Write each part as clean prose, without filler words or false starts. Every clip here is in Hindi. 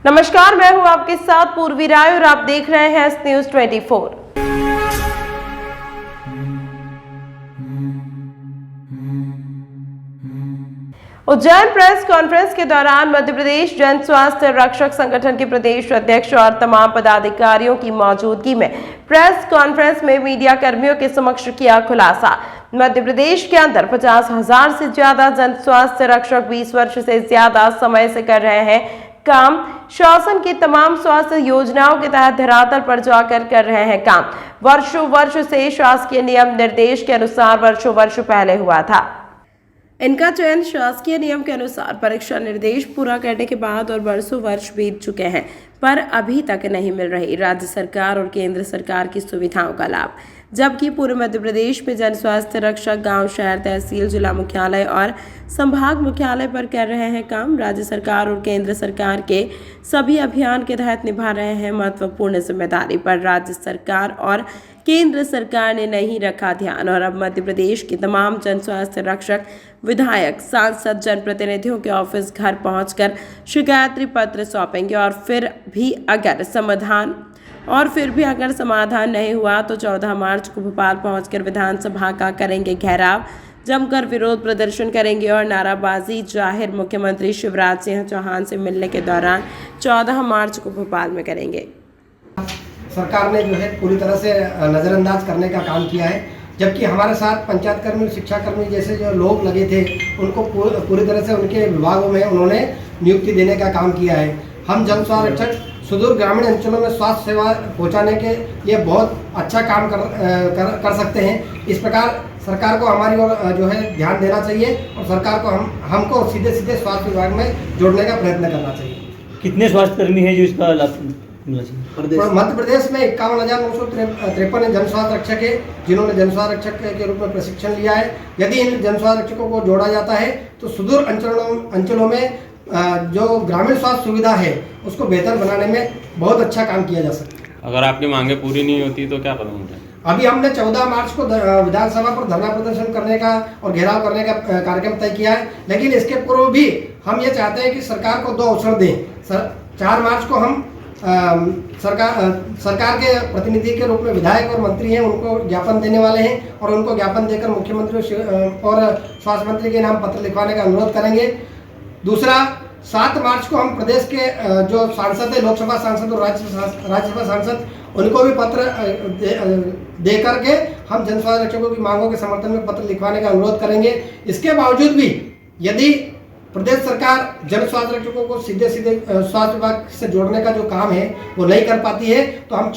नमस्कार, मैं हूं आपके साथ पूर्वी राय और आप देख रहे हैं न्यूज 24। उज्जैन प्रेस कॉन्फ्रेंस के दौरान मध्य प्रदेश जन स्वास्थ्य रक्षक संगठन के प्रदेश अध्यक्ष और तमाम पदाधिकारियों की मौजूदगी में प्रेस कॉन्फ्रेंस में मीडिया कर्मियों के समक्ष किया खुलासा। मध्य प्रदेश के अंदर 50,000 से ज्यादा जन स्वास्थ्य रक्षक 20 वर्ष से ज्यादा समय से कर रहे हैं काम। शासन की तमाम स्वास्थ्य योजनाओं के तहत धरातल पर जाकर कर रहे हैं काम। वर्षों वर्ष से शासकीय नियम निर्देश के अनुसार वर्षों वर्ष पहले हुआ था। इनका चयन शासकीय नियम के अनुसार परीक्षा निर्देश पूरा करने के बाद और वर्षों वर्ष बीत चुके हैं, पर अभी तक नहीं मिल रही राज्य सरकार और केंद्र सरकार की सुविधाओं का लाभ। जबकि पूरे मध्य प्रदेश में जन स्वास्थ्य रक्षक गांव, शहर, तहसील, जिला मुख्यालय और संभाग मुख्यालय पर कर रहे हैं काम। राज्य सरकार और केंद्र सरकार के सभी अभियान के तहत निभा रहे हैं महत्वपूर्ण जिम्मेदारी, पर राज्य सरकार और केंद्र सरकार ने नहीं रखा ध्यान और अब मध्य प्रदेश के तमाम जन स्वास्थ्य रक्षक, विधायक, सांसद, जनप्रतिनिधियों के ऑफिस घर पहुंचकर शिकायत पत्र सौंपेंगे और फिर भी अगर समाधान नहीं हुआ तो 14 मार्च को भोपाल पहुंचकर विधानसभा का करेंगे घेराव, जमकर विरोध प्रदर्शन करेंगे और नाराबाजी जाहिर मुख्यमंत्री शिवराज सिंह चौहान से मिलने के दौरान 14 मार्च को भोपाल में करेंगे। सरकार ने जो है पूरी तरह से नज़रअंदाज करने का काम किया है, जबकि हमारे साथ पंचायत कर्मी, शिक्षा कर्मी जैसे जो लोग लगे थे उनको पूरी तरह से उनके विभागों में उन्होंने नियुक्ति देने का काम किया है। हम जन स्वास्थ्य रक्षक सुदूर ग्रामीण अंचलों में स्वास्थ्य सेवा पहुंचाने के लिए बहुत अच्छा काम कर सकते हैं। इस प्रकार सरकार को हमारी ओर जो है ध्यान देना चाहिए और सरकार को हमको सीधे स्वास्थ्य विभाग में जोड़ने का प्रयत्न करना चाहिए। कितने स्वास्थ्यकर्मी हैं जो इसका लाभ मध्य प्रदेश में 51,953 जन स्वास्थ्य रक्षक है जिन्होंने जन स्वास्थ्य रक्षक के रूप में प्रशिक्षण लिया है। यदि इन जन स्वास्थ्य रक्षकों को जोड़ा जाता है तो सुदूर अंचलों में जो ग्रामीण स्वास्थ्य सुविधा है उसको बेहतर बनाने में बहुत अच्छा काम किया जा सकता है। अगर आपकी मांगे पूरी नहीं होती तो क्या कदम होंगे? अभी हमने 14 मार्च को विधानसभा पर धरना प्रदर्शन करने का और घेराव करने का कार्यक्रम तय किया है, लेकिन इसके पूर्व भी हम ये चाहते हैं कि सरकार को 2 अवसर दें। 4 मार्च को हम सरकार के प्रतिनिधि के रूप में विधायक और मंत्री हैं उनको ज्ञापन देने वाले हैं और उनको ज्ञापन देकर मुख्यमंत्री और स्वास्थ्य मंत्री के नाम पत्र लिखवाने का अनुरोध करेंगे। दूसरा, 7 मार्च को हम प्रदेश के जो सांसद है, लोकसभा सांसद और राज्यसभा सांसद, उनको भी पत्र दे करके हम जन स्वास्थ्य रक्षकों की मांगों के समर्थन में पत्र लिखवाने का अनुरोध करेंगे। इसके बावजूद भी यदि प्रदेश सरकार जन स्वास्थ्य रक्षकों को सीधे स्वास्थ्य विभाग से जोड़ने का जो काम है वो नहीं कर पाती है तो हम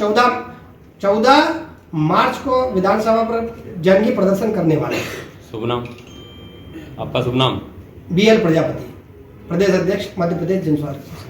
14 मार्च को विधानसभा पर जंगी प्रदर्शन करने वाले हैं। शुभ नाम? आपका शुभ नाम? BL प्रजापति, प्रदेश अध्यक्ष मध्य प्रदेश जन स्वास्थ्य।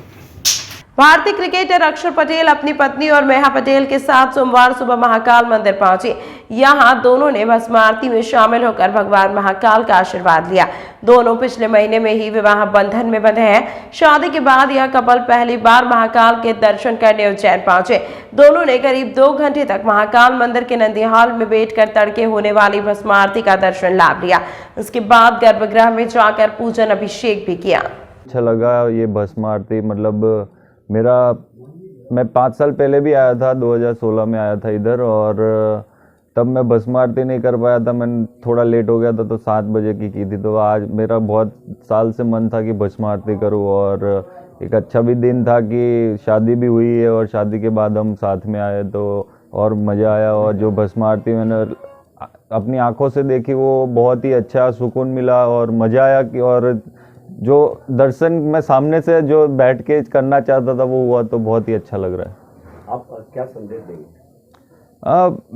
भारतीय क्रिकेटर अक्षर पटेल अपनी पत्नी और मेहा पटेल के साथ सोमवार सुबह महाकाल मंदिर पहुंचे। यहां दोनों ने भस्म आरती में शामिल होकर भगवान महाकाल का आशीर्वाद लिया। दोनों पिछले महीने में ही विवाह बंधन में बंधे हैं। शादी के बाद यह कपल पहली बार महाकाल के दर्शन करने उज्जैन पहुंचे। दोनों ने करीब 2 घंटे तक महाकाल मंदिर के नंदी हॉल में बैठकर तड़के होने वाली भस्म आरती का दर्शन लाभ लिया। उसके बाद गर्भगृह में जाकर पूजन अभिषेक भी किया। अच्छा लगा ये भस्म आरती। मतलब मैं 5 साल पहले भी आया था, 2016 में आया था इधर, और तब मैं भस्म आरती नहीं कर पाया था, मैं थोड़ा लेट हो गया था तो 7 बजे की थी। तो आज मेरा बहुत साल से मन था कि भस्म आरती करूँ और एक अच्छा भी दिन था कि शादी भी हुई है और शादी के बाद हम साथ में आए तो और मज़ा आया। और जो भस्म आरती मैंने अपनी आँखों से देखी वो बहुत ही अच्छा सुकून मिला और मज़ा आया कि और जो दर्शन मैं सामने से जो बैठ के करना चाहता था वो हुआ तो बहुत ही अच्छा लग रहा है। आप क्या संदेश देंगे?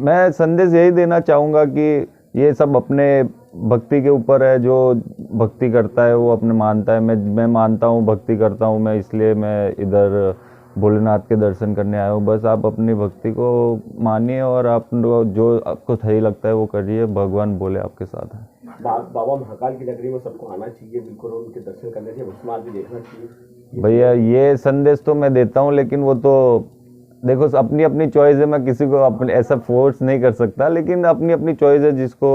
मैं संदेश यही देना चाहूँगा कि ये सब अपने भक्ति के ऊपर है। जो भक्ति करता है वो अपने मानता है। मैं मानता हूँ, भक्ति करता हूँ मैं, इसलिए मैं इधर भोलेनाथ के दर्शन करने आया हूँ। बस आप अपनी भक्ति को मानिए और आप जो आपको सही लगता है वो करिए। भगवान भोले आपके साथ है। बाबा महाकाल की नगरी में सबको आना चाहिए, बिल्कुल उनके दर्शन करने से भस्म आरती देखना चाहिए। भैया ये संदेश तो मैं देता हूँ, लेकिन वो तो देखो अपनी अपनी चॉइस है, मैं किसी को अपने ऐसा फोर्स नहीं कर सकता, लेकिन अपनी अपनी चॉइस है, जिसको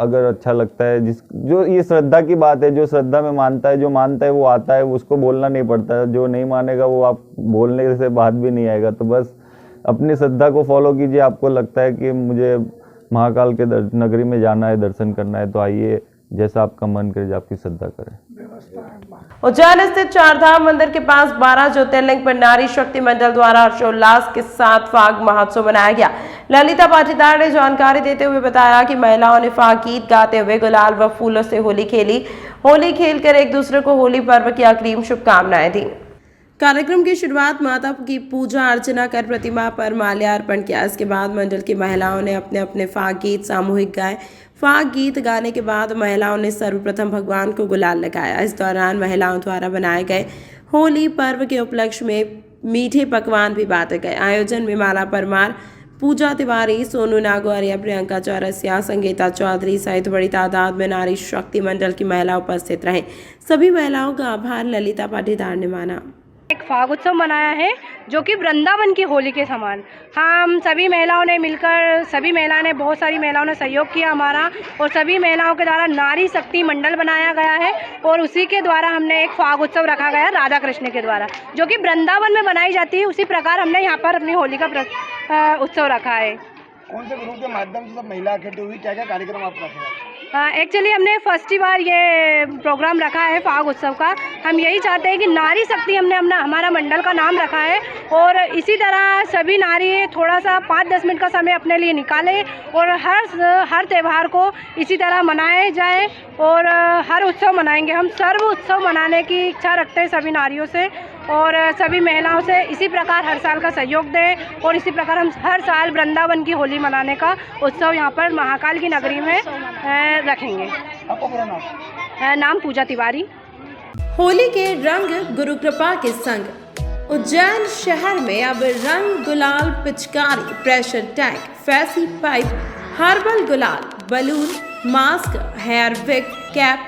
अगर अच्छा लगता है, जो ये श्रद्धा की बात है, जो श्रद्धा में मानता है, जो मानता है वो आता है, उसको बोलना नहीं पड़ता, जो नहीं मानेगा वो आप बोलने से बात भी नहीं आएगा। तो बस अपनी श्रद्धा को फॉलो कीजिए, आपको लगता है कि मुझे महाकाल के नगरी में जाना है, दर्शन करना है, तो आइए, जैसा आपका मन करे, आपकी श्रद्धा करें। उज्जैन स्थित चारधाम मंदिर के पास 12 ज्योतिर्लिंग पर नारी शक्ति मंडल द्वारा हर्षोल्लास के साथ फाग महोत्सव मनाया गया। ललिता पाटीदार ने जानकारी देते हुए बताया कि महिलाओं ने फाग गीत गाते हुए गुलाल व फूलों से होली खेली। होली खेलकर एक दूसरे को होली पर्व की अग्रिम शुभकामनाएं दी। कार्यक्रम की शुरुआत माता की पूजा अर्चना कर प्रतिमा पर माल्यार्पण किया। इसके बाद मंडल की महिलाओं ने अपने अपने फाग गीत सामूहिक गाए। फाग गीत गाने के बाद महिलाओं ने सर्वप्रथम भगवान को गुलाल लगाया। इस दौरान महिलाओं द्वारा बनाए गए होली पर्व के उपलक्ष्य में मीठे पकवान भी बांटे गए। आयोजन में माला परमार, पूजा तिवारी, सोनू नागौरिया, प्रियंका चौरसिया, संगीता चौधरी सहित बड़ी तादाद में नारी शक्ति मंडल की महिला उपस्थित रहे। सभी महिलाओं का आभार ललिता पाटीदार ने माना। एक फाग उत्सव मनाया है जो कि वृंदावन की होली के समान। हम सभी महिलाओं ने मिलकर, सभी महिलाओं ने, बहुत सारी महिलाओं ने सहयोग किया हमारा, और सभी महिलाओं के द्वारा नारी शक्ति मंडल बनाया गया है, और उसी के द्वारा हमने एक फाग उत्सव रखा गया राधा कृष्ण के द्वारा, जो कि वृंदावन में बनाई जाती है। उसी प्रकार हमने यहाँ पर अपनी होली का उत्सव रखा है। कौन से ग्रुप के माध्यम से सब महिला इकट्ठी हुई, क्या क्या कार्यक्रम आप रखे हैं? एक्चुअली हमने फर्स्ट बार ये प्रोग्राम रखा है फाग उत्सव का। हम यही चाहते हैं कि नारी शक्ति हमने हमारा मंडल का नाम रखा है, और इसी तरह सभी नारी थोड़ा सा 5-10 मिनट का समय अपने लिए निकालें, और हर त्यौहार को इसी तरह मनाए जाए, और हर उत्सव मनाएंगे। हम सर्व उत्सव मनाने की इच्छा रखते हैं सभी नारियों से, और सभी महिलाओं से इसी प्रकार हर साल का सहयोग दें, और इसी प्रकार हम हर साल वृंदावन की होली मनाने का उत्सव यहाँ पर महाकाल की नगरी में रखेंगे। आपका पूरा नाम? नाम पूजा तिवारी। होली के रंग गुरु कृपा के संग उज्जैन शहर में अब रंग, गुलाल, पिचकारी, pressure tank, fancy pipe, herbal गुलाल, balloon, mask, hair wig, cap,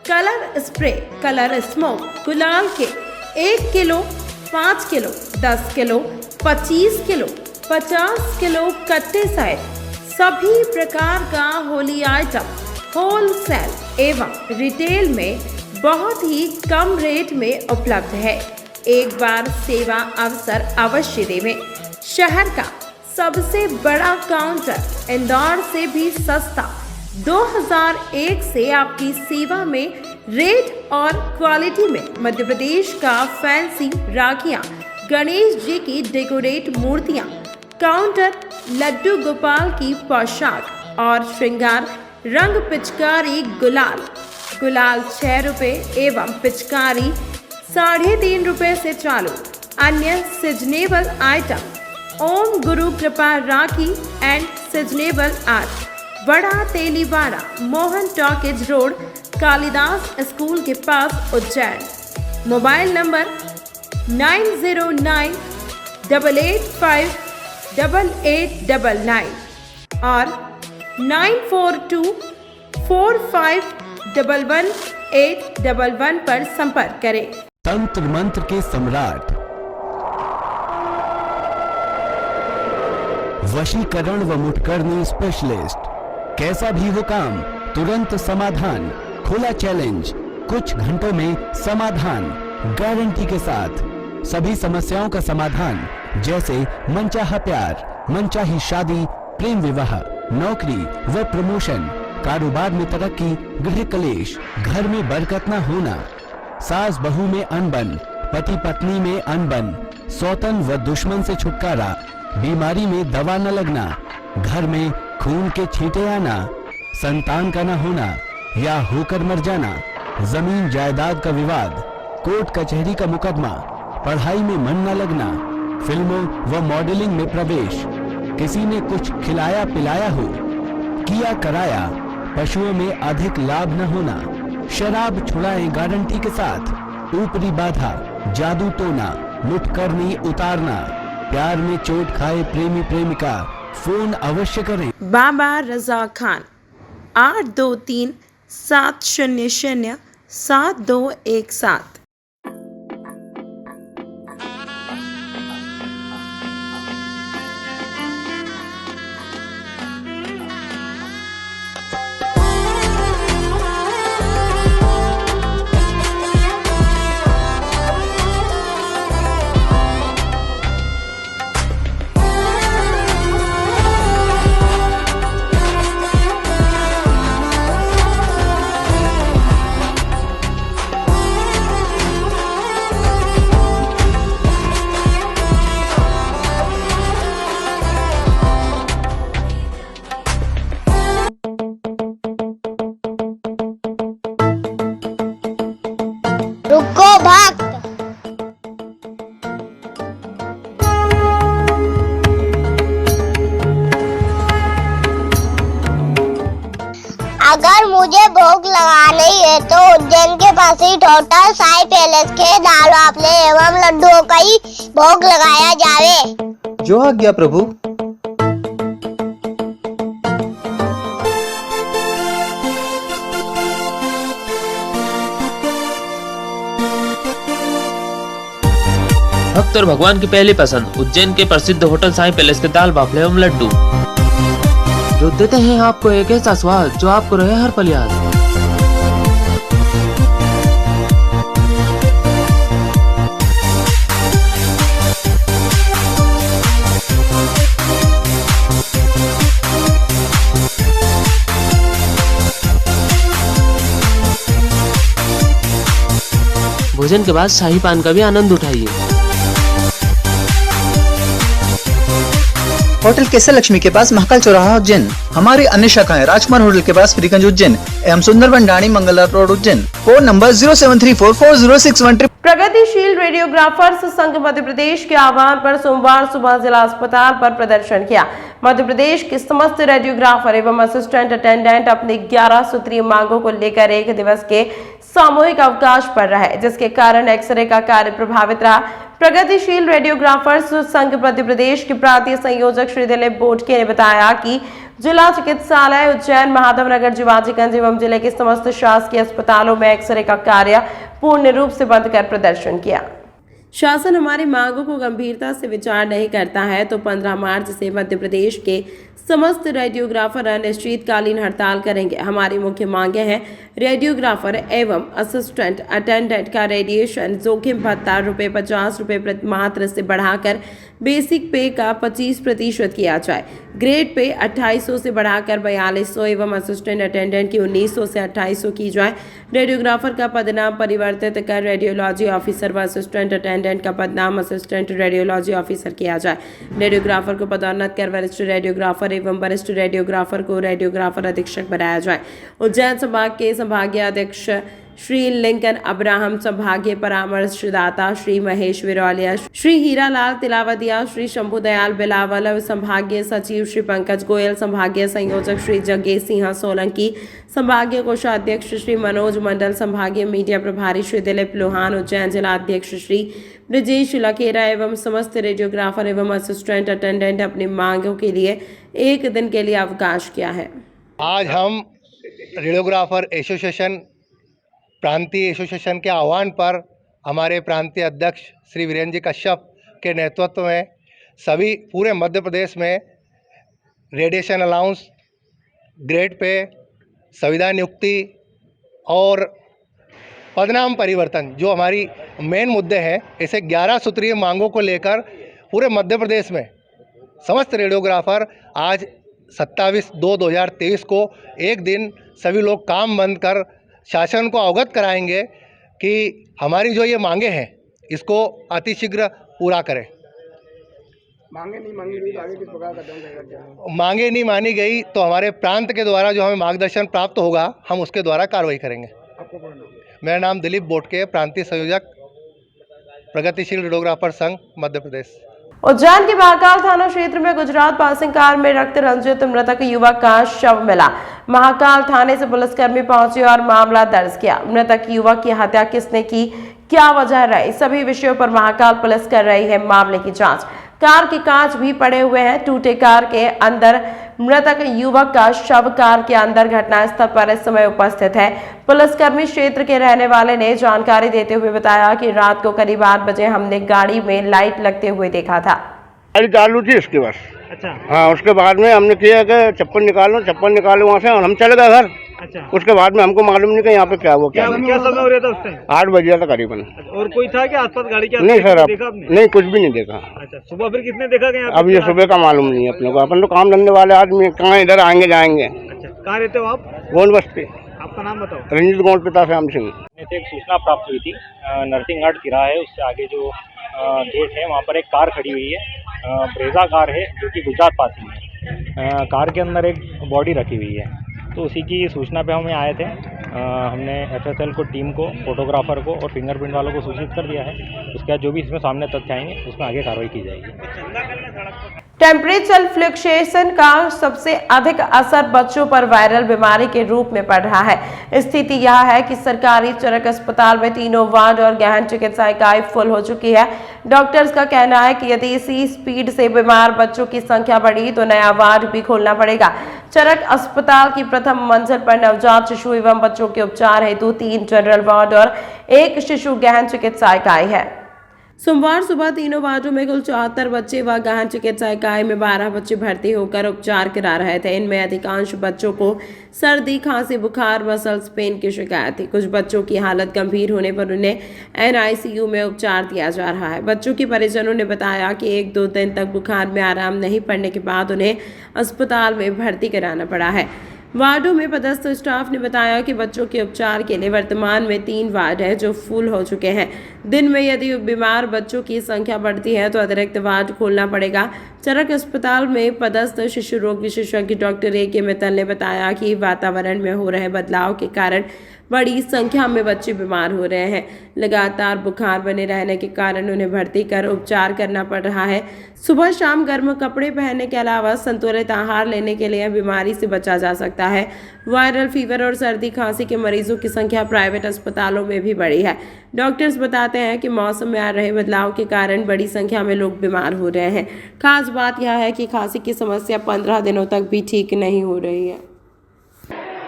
colour spray, colour smoke, गुलाल के 1 kilo, 5 kilo, 10 kilo, 25 kilo, 50 kilo कट्टे सहित सभी प्रकार का होली आइटम होलसेल एवं रिटेल में बहुत ही कम रेट में उपलब्ध है। एक बार सेवा अवसर अवश्य देवें। शहर का सबसे बड़ा काउंटर इंदौर से भी सस्ता 2001 से आपकी सेवा में रेट और क्वालिटी में मध्य प्रदेश का फैंसी राखियां, गणेश जी की डेकोरेट मूर्तियां, काउंटर, लड्डू गोपाल की पोशाक और श्रृंगार, रंग, पिचकारी, गुलाल 6 रुपये एवं पिचकारी 3.5 रुपये से चालू। अन्य सीजनेबल आइटम ओम गुरु कृपा राखी and seasonable art, Bada Teliwada, Mohan talkies road, Kalidas school के पास, उज्जैन। मोबाइल नंबर 9098858899 और 9424511811 पर संपर्क करें। तंत्र मंत्र के सम्राट, वशीकरण व मुठकरनी स्पेशलिस्ट, कैसा भी हो काम तुरंत समाधान, खुला चैलेंज, कुछ घंटों में समाधान, गारंटी के साथ। सभी समस्याओं का समाधान, जैसे मनचाहा प्यार, मनचाही शादी, प्रेम विवाह, नौकरी व प्रमोशन, कारोबार में तरक्की, गृह कलेश, घर में बरकत न होना, सास बहू में अनबन, पति पत्नी में अनबन, सौतन व दुश्मन से छुटकारा, बीमारी में दवा न लगना, घर में खून के छींटे आना, संतान का न होना या होकर मर जाना, जमीन जायदाद का विवाद, कोर्ट कचहरी का मुकदमा, पढ़ाई में मन न लगना, फिल्मों व मॉडलिंग में प्रवेश, किसी ने कुछ खिलाया पिलाया हो, किया कराया, पशुओं में अधिक लाभ न होना, शराब छुड़ाएं गारंटी के साथ, ऊपरी बाधा, जादू टोना, मुठकरनी उतारना, प्यार में चोट खाए प्रेमी प्रेमिका, फोन अवश्य करें। बाबा रजा खान 8237007217। अगर मुझे भोग लगानी है तो उज्जैन के पास ही होटल साई पैलेस के दाल बाफले एवं लड्डुओं का ही भोग लगाया जावे। जो आज्ञा प्रभु। भक्त और भगवान की पहली पसंद उज्जैन के प्रसिद्ध होटल साई पैलेस के दाल बाफले एवं लड्डू, जो देते हैं आपको एक ऐसा स्वाद जो आपको रहे हर पल याद। भोजन के बाद शाही पान का भी आनंद उठाइए। होटल केसर लक्ष्मी के पास महाकाल चौराहा उज्जैन। हमारी अन्य शाखाएं राजकुमार होटल के पास फ्रीगंज उज्जैन एवं Sundarban Dani Mangla road Ujjain. Phone number 073440613। प्रगतिशील रेडियोग्राफर्स संघ मध्य प्रदेश के आह्वान पर सोमवार सुबह जिला अस्पताल पर प्रदर्शन किया। मध्य प्रदेश के समस्त रेडियोग्राफर एवं असिस्टेंट अटेंडेंट अपनी 11 सूत्रीय मांगों को लेकर एक दिवस के सामूहिक अवकाश पर रहे, जिसके कारण एक्सरे का कार्य प्रभावित रहा। प्रगतिशील रेडियोग्राफर्स संघ मध्य प्रदेश के प्रांतीय संयोजक श्री दिलीप बोटके ने बताया कि जिला चिकित्सालय उज्जैन, महादेवनगर, जिवाजीगंज एवं जिले के समस्त शासकीय अस्पतालों में एक्सरे का कार्य पूर्ण रूप से बंद कर प्रदर्शन किया। शासन हमारी मांगों को गंभीरता से विचार नहीं करता है तो 15 मार्च से मध्य प्रदेश के समस्त रेडियोग्राफर अनिश्चितकालीन हड़ताल करेंगे। हमारी मुख्य मांगे हैं रेडियोग्राफर एवं असिस्टेंट अटेंडेंट का रेडिएशन जोखिम भत्ता ₹50 मात्र से बढ़ाकर बेसिक पे का 25% किया जाए। ग्रेड पे 2800 से बढ़ाकर 4200 एवं असिस्टेंट अटेंडेंट की 1900 से 2800 की जाए। रेडियोग्राफर का पदनाम परिवर्तित कर रेडियोलॉजी ऑफिसर व असिस्टेंट अटेंडेंट का पदनाम असिस्टेंट रेडियोलॉजी ऑफिसर किया जाए। रेडियोग्राफर को पदोन्नत कर वरिष्ठ रेडियोग्राफर एवं वरिष्ठ रेडियोग्राफर को रेडियोग्राफर अधीक्षक बनाया जाए। उज्जैन संभाग के संभागीय अध्यक्ष श्री लिंकन अब्राहम, संभागीय परामर्शदाता श्री महेश विरौलिया, श्री हीरालाल तिलावतिया, श्री शंभुदयाल बिलावल, संभागीय सचिव श्री पंकज गोयल, संभागीय संयोजक श्री जगेश सिंह सोलंकी, संभागीय कोषाध्यक्ष श्री मनोज मंडल, संभागीय मीडिया प्रभारी श्री दिलीप लोहान, उज्जैन जिला अध्यक्ष श्री ब्रजेश लखेरा एवं समस्त रेडियोग्राफर एवं असिस्टेंट अटेंडेंट अपनी मांगों के लिए एक दिन के लिए अवकाश किया है। आज हम रेडियोग्राफर एसोसिएशन प्रांतीय एसोसिएशन के आह्वान पर हमारे प्रांतीय अध्यक्ष श्री वीरेंद्र जी कश्यप के नेतृत्व में सभी पूरे मध्य प्रदेश में रेडिएशन अलाउंस, ग्रेड पे, संविदा नियुक्ति और पदनाम परिवर्तन जो हमारी मेन मुद्दे हैं, ऐसे 11 सूत्रीय मांगों को लेकर पूरे मध्य प्रदेश में समस्त रेडियोग्राफर आज 27/2/2023 को एक दिन सभी लोग काम बंद कर शासन को अवगत कराएंगे कि हमारी जो ये मांगे हैं इसको अतिशीघ्र पूरा करें। मांगे नहीं मांगी गई, आगे किस प्रकार का कदम रहेगा? मांगे नहीं मानी गई तो हमारे प्रांत के द्वारा जो हमें मार्गदर्शन प्राप्त होगा हम उसके द्वारा कार्रवाई करेंगे। मेरा नाम दिलीप बोटके, प्रांतीय संयोजक प्रगतिशील रेडियोग्राफर संघ मध्य प्रदेश। उज्जैन के महाकाल थाना क्षेत्र में गुजरात पासिंग कार में रक्त रंजित मृतक युवक का शव मिला। महाकाल थाने से पुलिसकर्मी पहुंचे और मामला दर्ज किया। मृतक युवक की हत्या किसने की, क्या वजह रही, सभी विषयों पर महाकाल पुलिस कर रही है मामले की जांच। कार के कांच भी पड़े हुए हैं। टूटे कार के अंदर मृतक युवक का शव कार के अंदर घटनास्थल पर इस समय उपस्थित है। पुलिसकर्मी क्षेत्र के रहने वाले ने जानकारी देते हुए बताया कि रात को करीब 8 बजे हमने गाड़ी में लाइट लगते हुए देखा था। गाड़ी चालू थी उसके बाद। अच्छा। हाँ, उसके बाद में हमने किया कि चप्पल निकालो वहाँ से, और हम चले गए घर। अच्छा। उसके बाद में हमको मालूम नहीं कि यहाँ पे क्या हुआ। क्या समय हो रहा था उस टाइम? 8 बजे था करीबन। और कोई था क्या आसपास गाड़ी के? नहीं सर, देखा आपने? नहीं, कुछ भी नहीं देखा। अच्छा, सुबह फिर किसने देखा गया? अब ये सुबह का मालूम नहीं है अपने को, अपन तो काम धंधे वाले आदमी कहाँ इधर आएंगे जाएंगे। अच्छा, कहाँ रहते हो आप? गोंड बस्ती। आपका नाम बताओ। रंजीत गोंड, पिता श्याम सिंह। एक सूचना प्राप्त हुई थी, नरसिंह घाट तिराहा है, उससे आगे जो गेट है वहाँ पर एक कार खड़ी हुई है, ब्रेजा कार है जो कि गुजरात पासिंग है। कार के अंदर एक बॉडी रखी हुई है, तो उसी की सूचना पे हमें आए थे। हमने एफएसएल को, टीम को, फोटोग्राफर को और फिंगरप्रिंट वालों को सूचित कर दिया है। उसके बाद जो भी इसमें सामने तथ्य आएंगे उसमें आगे कार्रवाई की जाएगी। टेम्परेचर फ्लक्चुएशन का सबसे अधिक असर बच्चों पर वायरल बीमारी के रूप में पड़ रहा है। स्थिति यह है कि सरकारी चरक अस्पताल में तीनों वार्ड और गहन चिकित्सा इकाई फुल हो चुकी है। डॉक्टर्स का कहना है कि यदि इसी स्पीड से बीमार बच्चों की संख्या बढ़ी तो नया वार्ड भी खोलना पड़ेगा। चरक अस्पताल की प्रथम मंजिल पर नवजात शिशु एवं बच्चों के उपचार हेतु 3 जनरल वार्ड और 1 शिशु गहन चिकित्सा इकाई है। सोमवार सुबह तीनों वार्डों में कुल 74 बच्चे व गहन चिकित्सा इकाई में 12 बच्चे भर्ती होकर उपचार करा रहे थे। इनमें अधिकांश बच्चों को सर्दी, खांसी, बुखार, मसल्स पेन की शिकायत थी। कुछ बच्चों की हालत गंभीर होने पर उन्हें NICU में उपचार दिया जा रहा है। बच्चों के परिजनों ने बताया कि 1-2 दिन तक बुखार में आराम नहीं पड़ने के बाद उन्हें अस्पताल में भर्ती कराना पड़ा है। वार्डों में पदस्थ स्टाफ ने बताया कि बच्चों के उपचार के लिए वर्तमान में 3 वार्ड है जो फुल हो चुके हैं। दिन में यदि बीमार बच्चों की संख्या बढ़ती है तो अतिरिक्त वार्ड खोलना पड़ेगा। चरक अस्पताल में पदस्थ शिशु रोग विशेषज्ञ डॉक्टर A.K. मित्तल ने बताया कि वातावरण में हो रहे बदलाव के कारण बड़ी संख्या में बच्चे बीमार हो रहे हैं। लगातार बुखार बने रहने के कारण उन्हें भर्ती कर उपचार करना पड़ रहा है। सुबह शाम गर्म कपड़े पहनने के अलावा संतुलित आहार लेने के लिए बीमारी से बचा जा सकता है। वायरल फीवर और सर्दी खांसी के मरीजों की संख्या प्राइवेट अस्पतालों में भी बढ़ी है। डॉक्टर्स बताते हैं कि मौसम में आ रहे बदलाव के कारण बड़ी संख्या में लोग बीमार हो रहे हैं। खास बात यह है कि खांसी की समस्या 15 दिनों तक भी ठीक नहीं हो रही है।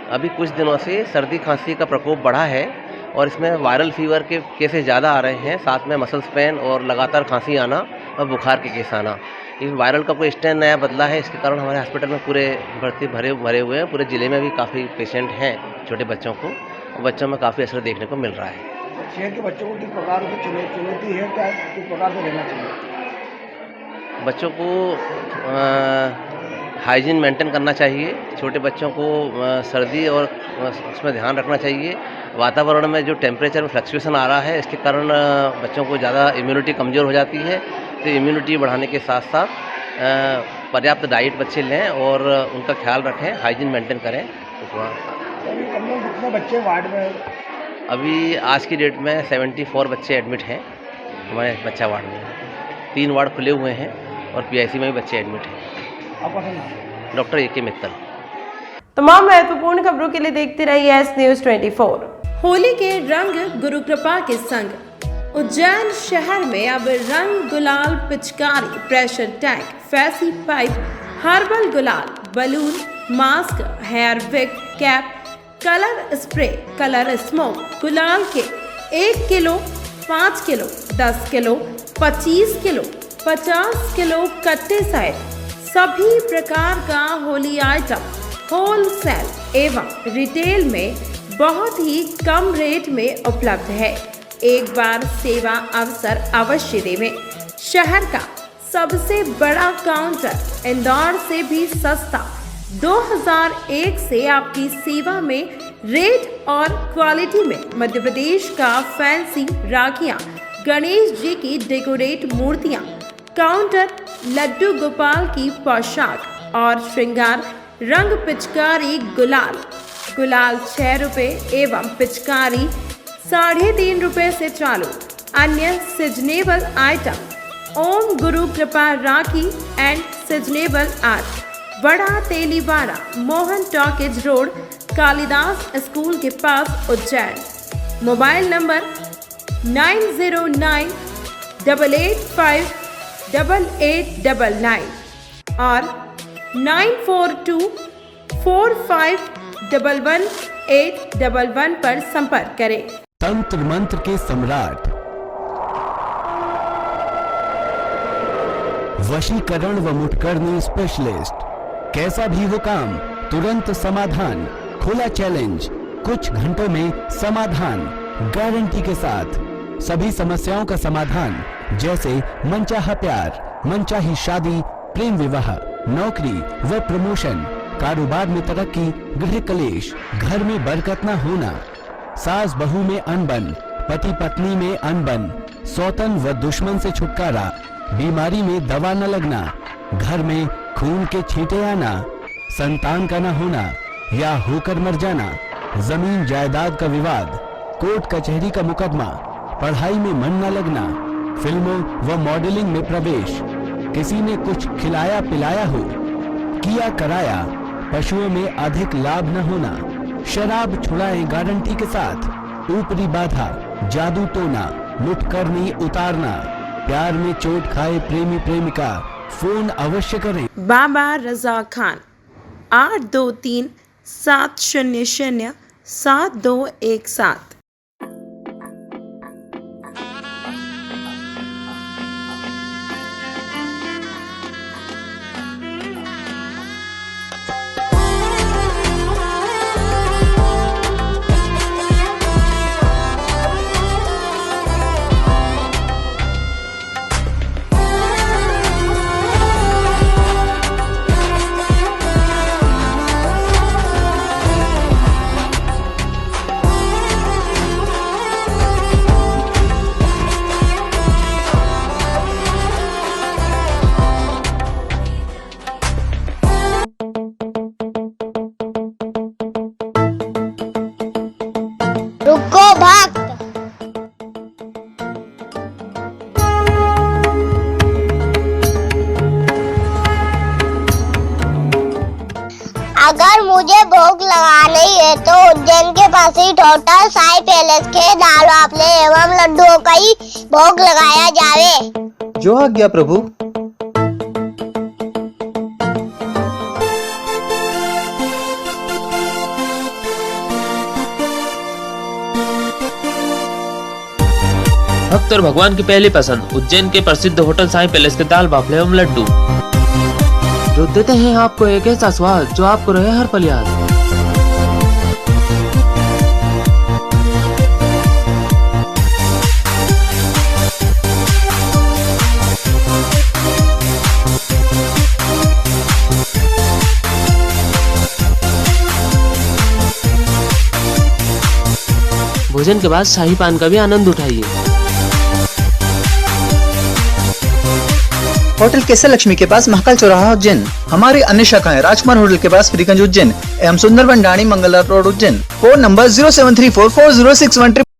अभी कुछ दिनों से सर्दी खांसी का प्रकोप बढ़ा है और इसमें वायरल फीवर के केसेस ज़्यादा आ रहे हैं, साथ में मसल्स पेन और लगातार खांसी आना और बुखार के केस आना। इस वायरल का कोई स्ट्रेन नया बदला है, इसके कारण हमारे हॉस्पिटल में पूरे भर्ती भरे हुए हैं। पूरे ज़िले में भी काफ़ी पेशेंट हैं छोटे बच्चों को, और बच्चों में काफ़ी असर देखने को मिल रहा है। शहर के बच्चों को किस प्रकार से चुनौती है, क्या किस प्रकार से रहना चाहिए? बच्चों को हाइजीन मेंटेन करना चाहिए। छोटे बच्चों को सर्दी और उसमें ध्यान रखना चाहिए। वातावरण में जो टेम्परेचर में फ्लक्चुएशन आ रहा है, इसके कारण बच्चों को ज़्यादा इम्यूनिटी कमज़ोर हो जाती है। तो इम्यूनिटी बढ़ाने के साथ साथ पर्याप्त डाइट बच्चे लें और उनका ख्याल रखें, हाइजीन मेंटेन करें। कितने बच्चे वार्ड में? अभी आज की डेट में 74 बच्चे एडमिट हैं हमारे बच्चा वार्ड में। 3 वार्ड खुले हुए हैं और PIC में भी बच्चे एडमिट हैं। Doctor A.K. मित्तल। तमाम महत्वपूर्ण खबरों के लिए देखते रहिए S-News 24। होली के रंग गुरु कृपा के संग उज्जैन शहर में अब रंग, गुलाल, पिचकारी, pressure tank, fancy pipe, herbal गुलाल, balloon, mask, hair wig, cap, colour spray, colour smoke, गुलाल के 1 kilo, 5 kilo, 10 kilo, 25 kilo, 50 kilo कट्टे सहित सभी प्रकार का होली आइटम होलसेल एवं रिटेल में बहुत ही कम रेट में उपलब्ध है। एक बार सेवा अवसर अवश्य देवें। शहर का सबसे बड़ा काउंटर इंदौर से भी सस्ता 2001 से आपकी सेवा में रेट और क्वालिटी में मध्य प्रदेश का फैंसी राखियां, गणेश जी की डेकोरेट मूर्तियां, काउंटर, लड्डू गोपाल की पोशाक और श्रृंगार, रंग, पिचकारी, गुलाल 6 रुपये एवं पिचकारी 3.5 रुपये से चालू। अन्य सीजनेबल आइटम ओम गुरु कृपा राखी and seasonable art, Bada Teliwada, Mohan talkies road, Kalidas school के पास, उज्जैन। मोबाइल नंबर 9098858899 और 9424511811 पर संपर्क करें। तंत्र मंत्र के सम्राट, वशीकरण व मुठकरनी स्पेशलिस्ट, कैसा भी हो काम तुरंत समाधान, खुला चैलेंज, कुछ घंटों में समाधान, गारंटी के साथ। सभी समस्याओं का समाधान जैसे मनचाहा प्यार, मनचाही शादी, प्रेम विवाह, नौकरी व प्रमोशन, कारोबार में तरक्की, गृह कलेश, घर में बरकत न होना, सास बहू में अनबन, पति पत्नी में अनबन, सौतन व दुश्मन से छुटकारा, बीमारी में दवा न लगना, घर में खून के छींटे आना, संतान का न होना या होकर मर जाना, जमीन जायदाद का विवाद, कोर्ट कचहरी का मुकदमा, पढ़ाई में मन न लगना, फिल्मों व मॉडलिंग में प्रवेश, किसी ने कुछ खिलाया पिलाया हो, किया कराया, पशुओं में अधिक लाभ न होना, शराब छुड़ाएं गारंटी के साथ, ऊपरी बाधा, जादू टोना, लुट करनी उतारना, प्यार में चोट खाए प्रेमी प्रेमिका, फोन अवश्य करें। बाबा रजा खान 823-700-7217। रुको भक्त। अगर मुझे भोग लगाना ही है तो उज्जैन के पास ही होटल साई पैलेस के दाल बाफले एवं लड्डुओं का ही भोग लगाया जावे। जो आज्ञा प्रभु। भक्त और भगवान की पहली पसंद उज्जैन के प्रसिद्ध होटल साई पैलेस के दाल बाफले एवं लड्डू, जो देते हैं आपको एक ऐसा स्वाद जो आपको रहे हर पल याद। भोजन के बाद शाही पान का भी आनंद उठाइए। होटल केसर लक्ष्मी के पास महाकाल चौराहा उज्जैन। हमारी अन्य शाखाएं राजकुमार होटल के पास फ्रीगंज उज्जैन एवं Sundarban Dani Mangla road Ujjain. Phone number 07344061